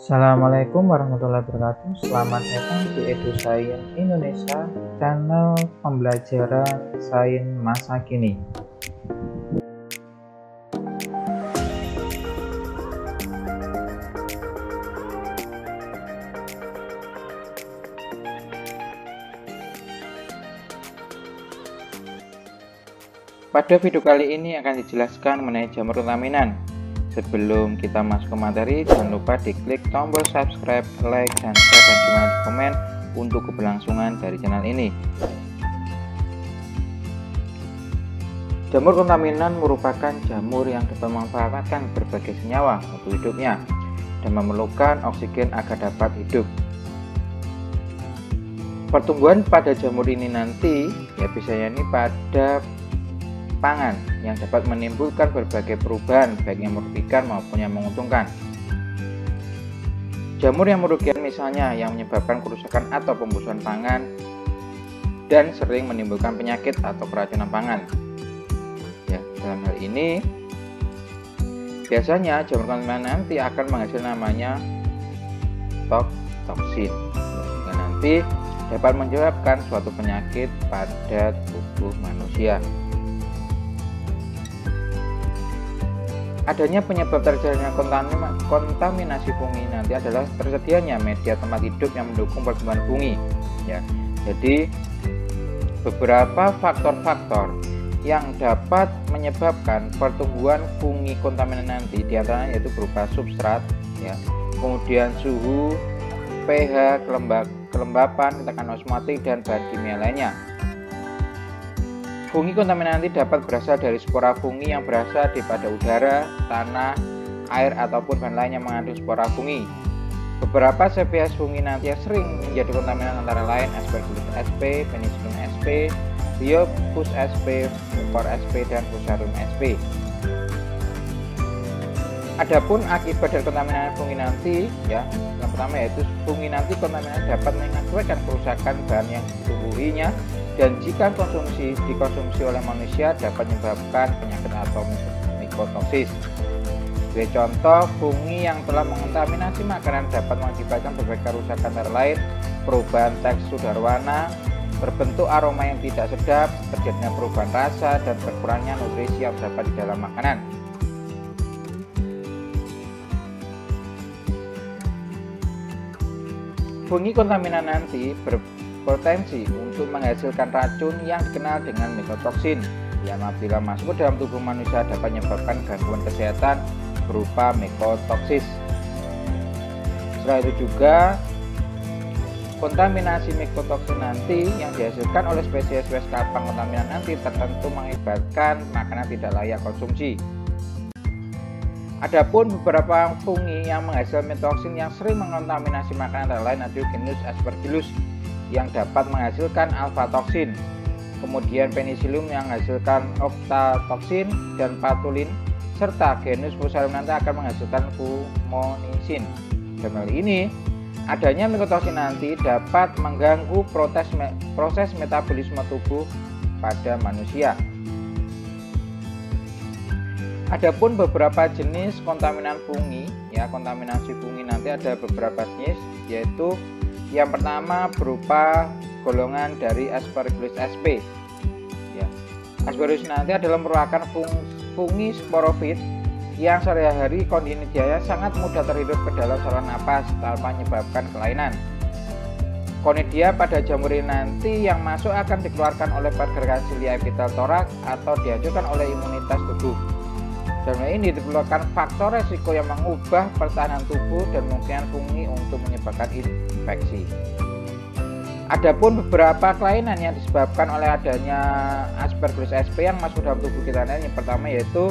Assalamualaikum warahmatullahi wabarakatuh. Selamat datang di EduScience Indonesia, channel pembelajaran sains masa kini. Pada video kali ini akan dijelaskan mengenai jamur kontaminan. Sebelum kita masuk ke materi, jangan lupa diklik tombol subscribe, like, dan share, dan juga di komen untuk keberlangsungan dari channel ini. Jamur kontaminan merupakan jamur yang dapat memanfaatkan berbagai senyawa untuk hidupnya dan memerlukan oksigen agar dapat hidup. Pertumbuhan pada jamur ini nanti biasanya pada pangan yang dapat menimbulkan berbagai perubahan baik yang merugikan maupun yang menguntungkan. Jamur yang merugikan misalnya yang menyebabkan kerusakan atau pembusuhan pangan dan sering menimbulkan penyakit atau keracunan pangan. Ya, dalam hal ini biasanya jamur kontaminan nanti akan menghasilkan namanya toksin yang nanti dapat menyebabkan suatu penyakit pada tubuh manusia. Adanya penyebab terjadinya kontaminasi fungi nanti adalah tersedianya media tempat hidup yang mendukung pertumbuhan fungi. Ya, jadi beberapa faktor-faktor yang dapat menyebabkan pertumbuhan fungi kontaminan nanti diantaranya yaitu berupa substrat, ya, kemudian suhu, pH, kelembapan, tekanan osmotik, dan bahan kimia lainnya. Fungi kontaminan nanti dapat berasal dari spora fungi yang berasal daripada udara, tanah, air, ataupun bahan lain yang mengandung spora fungi. Beberapa spesies fungi nanti yang sering menjadi kontaminan antara lain Aspergillus sp, Penicillium sp, Rheopus sp, Mucor sp, dan Fusarium sp. Adapun akibat dari kontaminasi fungi nanti, ya, yang pertama yaitu fungi nanti kontaminan dapat mengakibatkan kerusakan bahan yang ditubuhinya, dan jika dikonsumsi oleh manusia dapat menyebabkan penyakit atau mikotoksis. Sebagai contoh, fungi yang telah mengontaminasi makanan dapat mengakibatkan berbagai kerusakan antara lain perubahan tekstur warna, terbentuk aroma yang tidak sedap, terjadinya perubahan rasa, dan berkurangnya nutrisi yang terdapat di dalam makanan. Fungi kontaminan nanti berpotensi untuk menghasilkan racun yang dikenal dengan mikotoksin yang apabila masuk ke dalam tubuh manusia dapat menyebabkan gangguan kesehatan berupa mikotoksis. Setelah itu juga kontaminasi mikotoksin nanti yang dihasilkan oleh spesies kapang kontaminan nanti tertentu mengakibatkan makanan tidak layak konsumsi. Adapun beberapa fungi yang menghasilkan mikotoksin yang sering mengontaminasi makanan antara lain ada genus Aspergillus yang dapat menghasilkan alpha-toksin, kemudian Penicillium yang menghasilkan octatoksin dan patulin, serta genus Fusarium nanti akan menghasilkan fumonisin. Dalam hal ini, adanya mikotoksin nanti dapat mengganggu proses metabolisme tubuh pada manusia. Adapun beberapa jenis kontaminan fungi, ya, kontaminasi fungi nanti ada beberapa jenis, yaitu yang pertama berupa golongan dari Aspergillus sp. Ya. Aspergillus nanti adalah merupakan fungi sporofit yang sehari-hari kondisi dia sangat mudah terhirup ke dalam saluran napas tanpa menyebabkan kelainan. Konidia pada jamur ini nanti yang masuk akan dikeluarkan oleh pergerakan silia epitel toraks atau dihancurkan oleh imunitas tubuh. Dan ini diperlukan faktor resiko yang mengubah pertahanan tubuh dan kemungkinan fungi untuk menyebabkan infeksi. Adapun beberapa kelainan yang disebabkan oleh adanya Aspergillus sp yang masuk dalam tubuh kita, yang pertama yaitu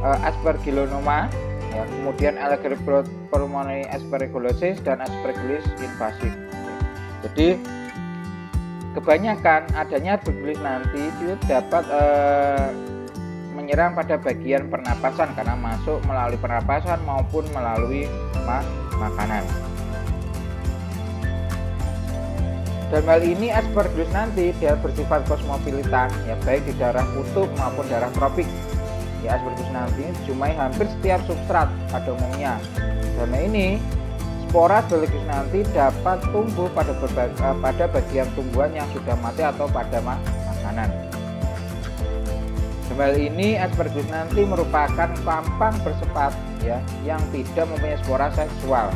Aspergillonoma, ya, kemudian Allegerbroth pulmonale aspergillosis, dan Aspergillus invasif. Jadi kebanyakan adanya Aspergillus nanti itu dapat menyerang pada bagian pernapasan karena masuk melalui pernapasan maupun melalui makanan. Dalam hal ini Aspergillus nanti dia bersifat kosmopolitan, ya, baik di daerah kutub maupun daerah tropik. Ya, Aspergillus nanti dijumpai hampir setiap substrat pada umumnya. Karena ini spora aspergillus nanti dapat tumbuh pada bagian tumbuhan yang sudah mati atau pada makanan. Dalam hal ini aspergillus nanti merupakan pampang bersepat ya, yang tidak mempunyai spora seksual.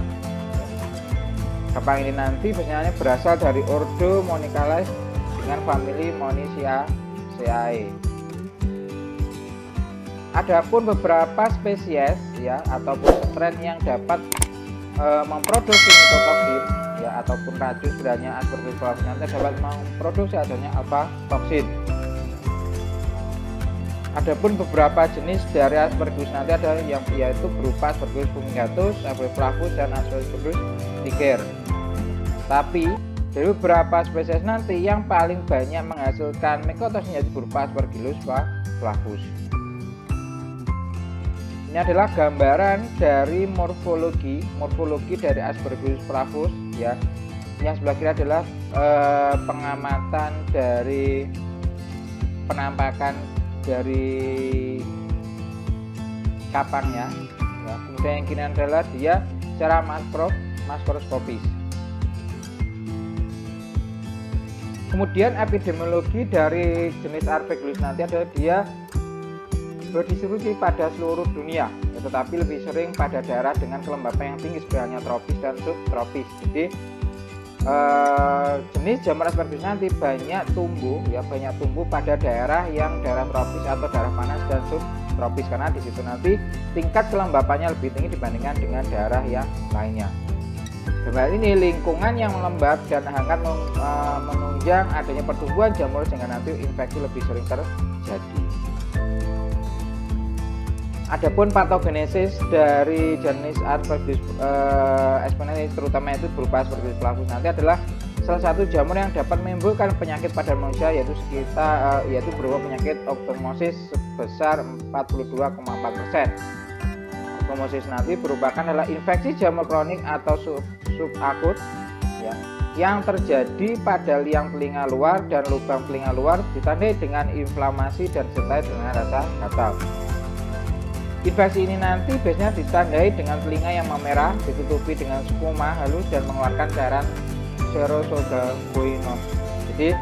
Pampang ini nanti biasanya berasal dari ordo Monicales dengan famili Moniciaceae. Adapun beberapa spesies ya ataupun strain yang dapat memproduksi mitotoksin ya ataupun racun, sebenarnya aspergillus flavus nanti dapat memproduksi adanya alpha toksin. Adapun beberapa jenis dari aspergillus nanti ada yang yaitu berupa aspergillus fumigatus, aspergillus flavus, dan aspergillus niger. Tapi dari beberapa spesies nanti yang paling banyak menghasilkan mycotoxin yaitu berupa aspergillus flavus. Ini adalah gambaran dari morfologi dari aspergillus flavus ya. Yang sebelah kiri adalah pengamatan dari penampakan dari kapangnya ya. Kemudian yang kiri adalah dia secara makroskopis. Kemudian epidemiologi dari jenis aspergillus nanti adalah dia berdistribusi pada seluruh dunia ya, tetapi lebih sering pada daerah dengan kelembapan yang tinggi sebenarnya tropis dan subtropis. Jadi jenis jamur aspergillus nanti banyak tumbuh pada daerah yang daerah tropis atau daerah panas dan subtropis, karena di situ nanti tingkat kelembapannya lebih tinggi dibandingkan dengan daerah yang lainnya. Dalam hal ini lingkungan yang lembab dan hangat menunjang adanya pertumbuhan jamur sehingga nanti infeksi lebih sering terjadi. Adapun patogenesis dari jenis Aspergillus aspergillus terutama itu berupa Aspergillus flavus nanti adalah salah satu jamur yang dapat menimbulkan penyakit pada manusia yaitu berupa penyakit ophthalmosis sebesar 42,4%. Ophthalmosis nanti merupakan adalah infeksi jamur kronik atau subakut ya, yang terjadi pada liang telinga luar dan lubang telinga luar ditandai dengan inflamasi dan disertai dengan rasa gatal. Infeksi ini nanti biasanya ditandai dengan telinga yang memerah, ditutupi dengan skoma halus dan mengeluarkan cairan serosogagoinos. Jadi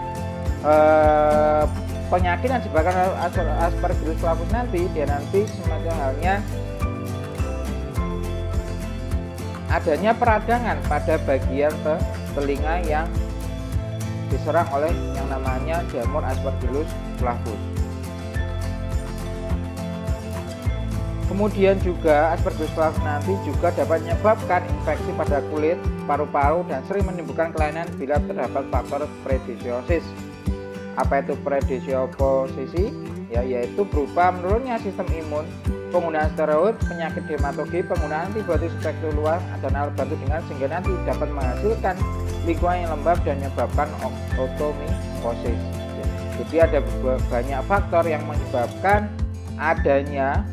penyakit yang disebabkan Aspergillus flavus nanti dia nanti semacam halnya adanya peradangan pada bagian telinga yang diserang oleh yang namanya jamur Aspergillus flavus. Kemudian juga Aspergillus flavus nanti juga dapat menyebabkan infeksi pada kulit, paru-paru, dan sering menimbulkan kelainan bila terdapat faktor predisposis. Apa itu predisposisi? Ya, yaitu berupa menurunnya sistem imun, penggunaan steroid, penyakit dermatogi, penggunaan antibiotik spektrum luas dan alat bantu dengan sehingga nanti dapat menghasilkan lingkungan yang lembab dan menyebabkan otomikosis. Jadi ada banyak faktor yang menyebabkan adanya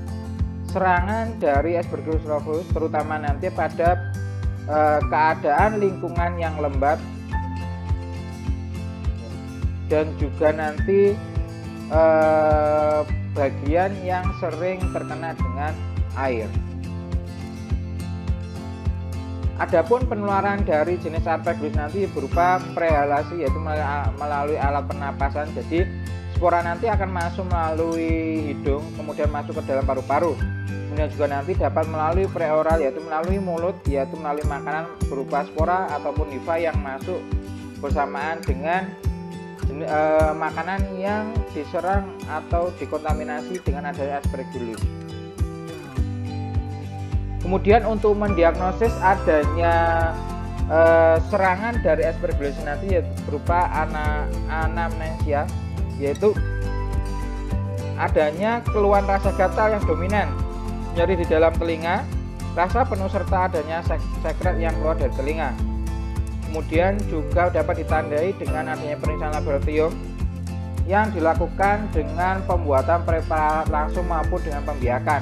serangan dari Aspergillus flavus, terutama nanti pada keadaan lingkungan yang lembab dan juga nanti bagian yang sering terkena dengan air. Adapun penularan dari jenis Aspergillus nanti berupa prehalasi, yaitu melalui alat pernapasan. Jadi spora nanti akan masuk melalui hidung, kemudian masuk ke dalam paru-paru. Kemudian juga nanti dapat melalui preoral, yaitu melalui mulut, yaitu melalui makanan berupa spora ataupun hifa yang masuk bersamaan dengan makanan yang diserang atau dikontaminasi dengan adanya Aspergillus. Kemudian untuk mendiagnosis adanya serangan dari Aspergillus nanti yaitu berupa anamnesia, yaitu adanya keluhan rasa gatal yang dominan, nyeri di dalam telinga, rasa penuh serta adanya sekret yang keluar dari telinga. Kemudian juga dapat ditandai dengan adanya pemeriksaan laboratorium yang dilakukan dengan pembuatan preparat langsung maupun dengan pembiakan.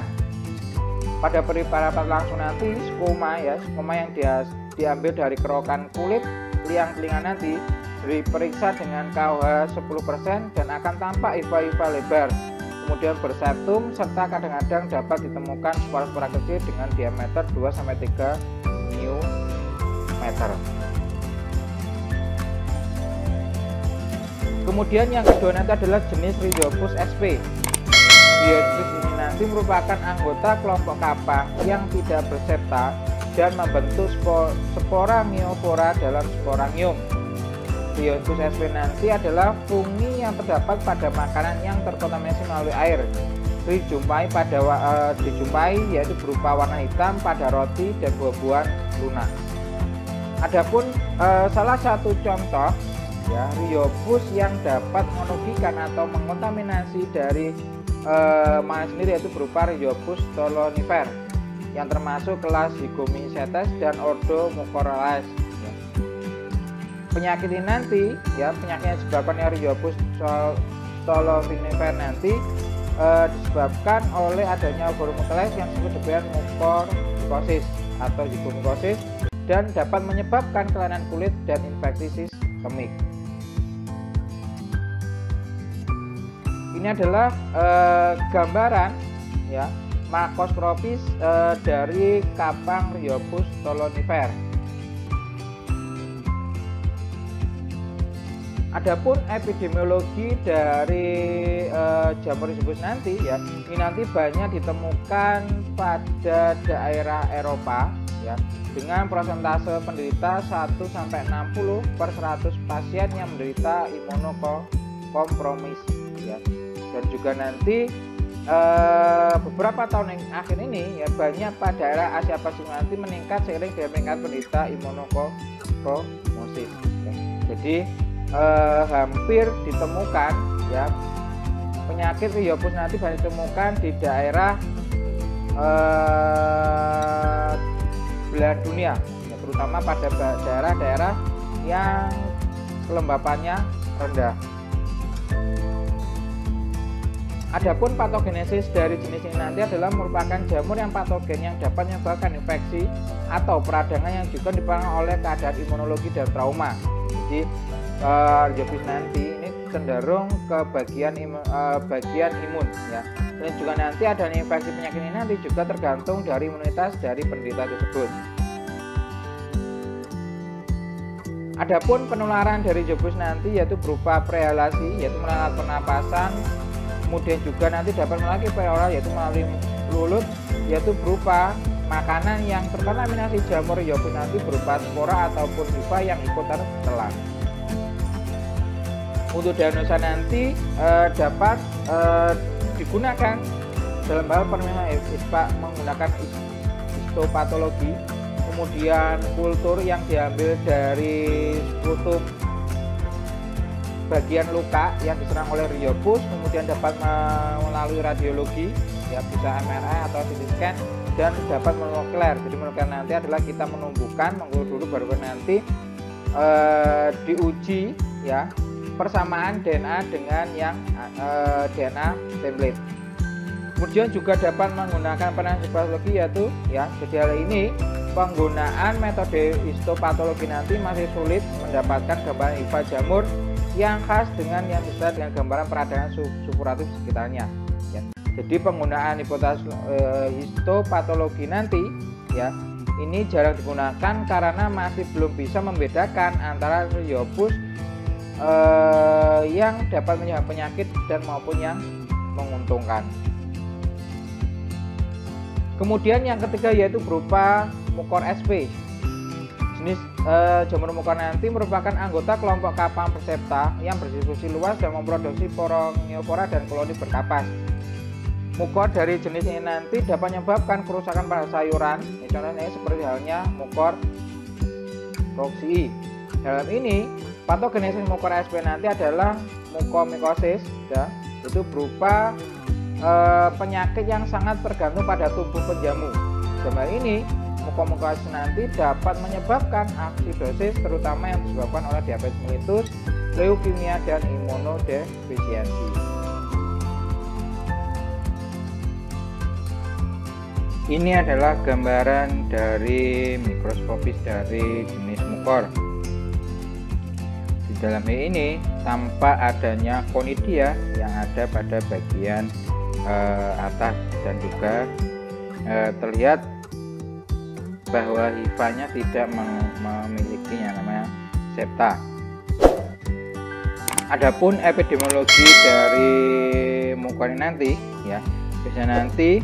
Pada preparat langsung nanti skoma yang diambil dari kerokan kulit liang telinga nanti diperiksa dengan KOH 10% dan akan tampak hifa-hifa lebar, kemudian berseptum serta kadang-kadang dapat ditemukan spora-spora kecil dengan diameter 2-3 μm. meter. Kemudian yang kedua nanti adalah jenis Rhizophus sp. Rhizophus ini nanti merupakan anggota kelompok kapang yang tidak bersepta dan membentuk spora myofora dalam sporangium. Rhizophus sp nanti adalah fungi yang terdapat pada makanan yang terkontaminasi melalui air. Dijumpai yaitu berupa warna hitam pada roti dan buah-buahan lunak. Adapun salah satu contoh ya Rhizophus yang dapat merugikan atau mengontaminasi dari makanan sendiri yaitu berupa Rhizophus stolonifer yang termasuk kelas Zygomycetes dan ordo Mucorales. Ya. Penyakit ini nanti ya penyakit yang disebabkan oleh Rhizophus stolonifer nanti disebabkan oleh adanya ordo Mucorales yang disebut dengan mucormycosis atau zygomycosis dan dapat menyebabkan kelainan kulit dan infeksi sistemik. Ini adalah gambaran ya makroskopis dari kapang Rhizophus stolonifer. Adapun epidemiologi dari jamur Rhizophus nanti ya ini nanti banyak ditemukan pada daerah Eropa ya dengan persentase penderita 1-60 per 100 pasien yang menderita imunokompromis ya. Dan juga nanti beberapa tahun yang akhir ini ya banyak pada daerah Asia Pasifik nanti meningkat seiring dengan meningkat penderita imunokompromis ya. Jadi hampir ditemukan ya penyakit Rhizophus nanti banyak ditemukan di daerah belahan dunia ya, terutama pada daerah-daerah yang kelembapannya rendah. Adapun patogenesis dari jenis ini nanti adalah merupakan jamur yang patogen yang dapat menyebabkan infeksi atau peradangan yang juga dipengaruhi oleh keadaan imunologi dan trauma. Jadi Rhizophus nanti ini cenderung ke bagian imun ya. Dan juga nanti adanya infeksi penyakit ini nanti juga tergantung dari imunitas dari penderita tersebut. Adapun penularan dari Rhizophus nanti yaitu berupa prehalasi yaitu melalui pernapasan. Kemudian juga nanti dapat melalui peroral yaitu melalui mulut yaitu berupa makanan yang terkontaminasi jamur Rhizophus nanti berupa spora ataupun hifa yang ikut tertelan. Untuk diagnosa nanti dapat digunakan dalam hal penilaian ISPA menggunakan histopatologi, kemudian kultur yang diambil dari sekutum bagian luka yang diserang oleh Rhizophus, kemudian dapat melalui radiologi ya bisa MRI atau CT scan dan dapat molekuler. Jadi molekuler nanti adalah kita menumbuhkan mengukur dulu baru nanti diuji ya persamaan DNA dengan yang DNA template. Kemudian juga dapat menggunakan penelitian histopatologi yaitu ya jadi hal ini penggunaan metode histopatologi nanti masih sulit mendapatkan gambaran hifa jamur yang khas dengan yang besar dengan gambaran peradangan supuratif sekitarnya ya. Jadi penggunaan histopatologi nanti ya ini jarang digunakan karena masih belum bisa membedakan antara Rhizophus yang dapat menyebabkan penyakit dan maupun yang menguntungkan. Kemudian yang ketiga yaitu berupa Mucor sp. Jenis jamur mucor nanti merupakan anggota kelompok kapang bersepta yang berdistribusi luas dan memproduksi porongnyofora dan koloni berkapas. Mucor dari jenis ini nanti dapat menyebabkan kerusakan pada sayuran, contohnya seperti halnya Mucor roxii. Dalam ini, patogenesis Mucor sp nanti adalah mucormycosis, ya, itu berupa penyakit yang sangat tergantung pada tubuh penjamu. Dalam hal ini, mucormycosis nanti dapat menyebabkan aksidosis terutama yang disebabkan oleh diabetes mellitus, leukemia, dan imunodefisiensi. Ini adalah gambaran dari mikroskopis dari jenis Mucor. Di dalam ini tampak adanya conidia yang ada pada bagian atas dan juga terlihat bahwa hifanya tidak memilikinya, namanya septa. Adapun epidemiologi dari mukornya nanti ya, biasanya nanti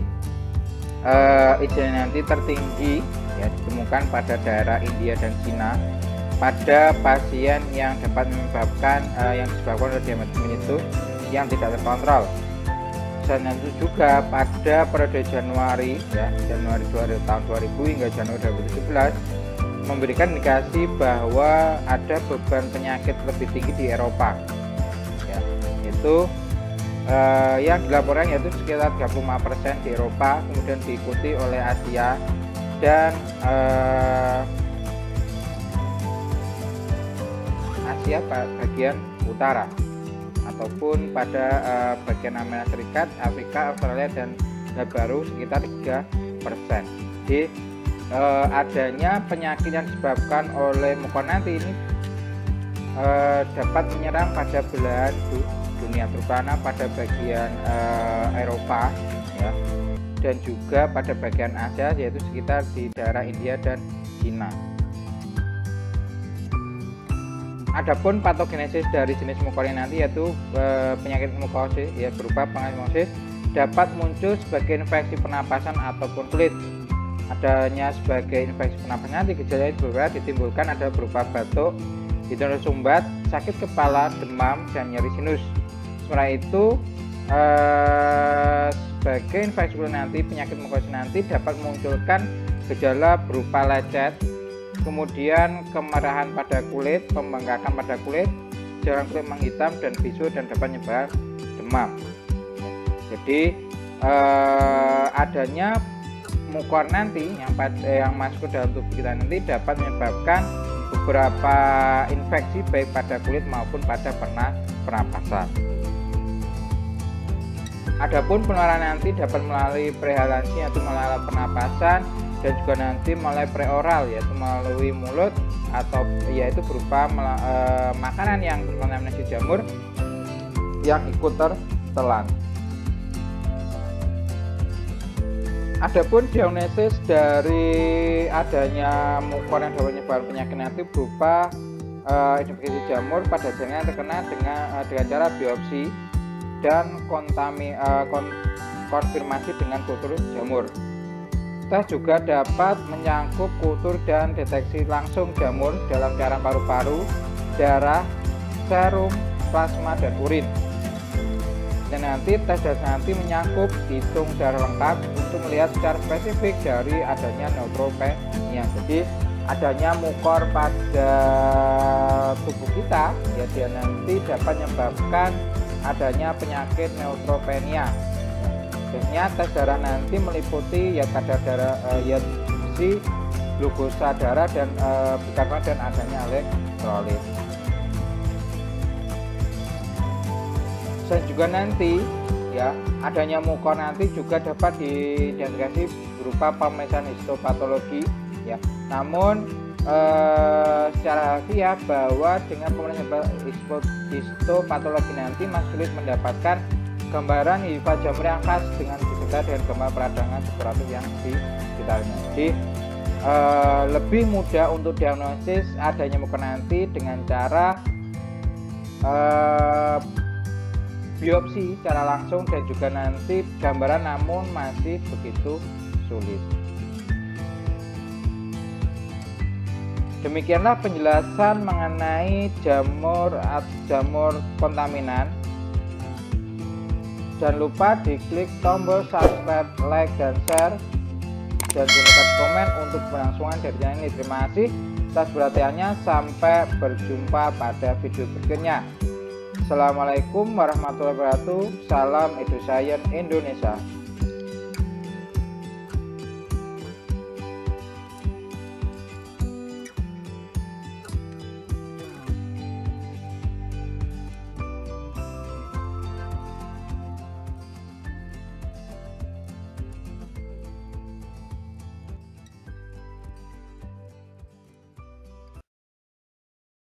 izinnya nanti tertinggi ya ditemukan pada daerah India dan Cina pada pasien yang dapat menyebabkan yang disebabkan oleh diabetes mellitus yang tidak terkontrol. Dan itu juga pada periode Januari ya, Januari tahun 2000 hingga Januari 2017 memberikan indikasi bahwa ada beban penyakit lebih tinggi di Eropa ya, itu yang dilaporkan yaitu sekitar 35% di Eropa, kemudian diikuti oleh Asia dan Asia bagian utara ataupun pada bagian Amerika Serikat, Afrika, Australia dan baru sekitar 3%. Jadi adanya penyakit yang disebabkan oleh mukor nanti ini dapat menyerang pada belahan dunia, terutama pada bagian Eropa ya, dan juga pada bagian Asia yaitu sekitar di daerah India dan Cina. Adapun patogenesis dari jenis mukornya nanti yaitu penyakit mukosis ya, berupa penyakit mukosis dapat muncul sebagai infeksi pernapasan ataupun kulit. Adanya sebagai infeksi pernapasan nanti gejala berbeda ditimbulkan ada berupa batuk, hidung sumbat, sakit kepala, demam dan nyeri sinus. Sementara itu sebagai infeksi kulit nanti, penyakit mukosis nanti dapat memunculkan gejala berupa lecet, kemudian kemerahan pada kulit, pembengkakan pada kulit, jarang kulit menghitam dan bisu dan dapat menyebabkan demam. Jadi adanya mukor nanti yang masuk ke dalam tubuh kita nanti dapat menyebabkan beberapa infeksi baik pada kulit maupun pada pernapasan. Adapun penularan nanti dapat melalui prehalansi atau melalui pernapasan dan juga nanti melalui preoral yaitu melalui mulut atau yaitu berupa makanan yang terkontaminasi jamur yang ikut tertelan. Adapun diagnosis dari adanya mukor yang dapat menyebabkan penyakit nanti berupa infeksi jamur pada jaringan terkena dengan cara biopsi dan konfirmasi dengan kultur jamur. Tes juga dapat menyangkut kultur dan deteksi langsung jamur dalam cairan paru-paru, darah, serum, plasma dan urin. Dan nanti tes nanti menyangkut hitung darah lengkap untuk melihat secara spesifik dari adanya neutropenia. Jadi adanya mukor pada tubuh kita ya, dia nanti dapat menyebabkan adanya penyakit neutropenia. Biasanya tes darah nanti meliputi ya kadar darah ya besi, glukosa darah dan bikarbonat dan adanya elektrolit. Dan juga nanti ya adanya mukor nanti juga dapat diidentifikasi berupa pemeriksaan histopatologi ya. Namun secara harfiah bahwa dengan pemeriksaan histopatologi nanti masih sulit mendapatkan gambaran hifa jamur yang khas dengan disertai dengan gambar peradangan separatif yang di sekitarnya. Jadi lebih mudah untuk diagnosis adanya mukor nanti dengan cara biopsi secara langsung dan juga nanti gambaran, namun masih begitu sulit. Demikianlah penjelasan mengenai jamur kontaminan. Jangan lupa diklik tombol subscribe, like dan share dan gunakan komen untuk berlangsungan dari channel ini. Terima kasih atas perhatiannya, sampai berjumpa pada video berikutnya. Assalamualaikum warahmatullahi wabarakatuh. Salam EduScience Indonesia.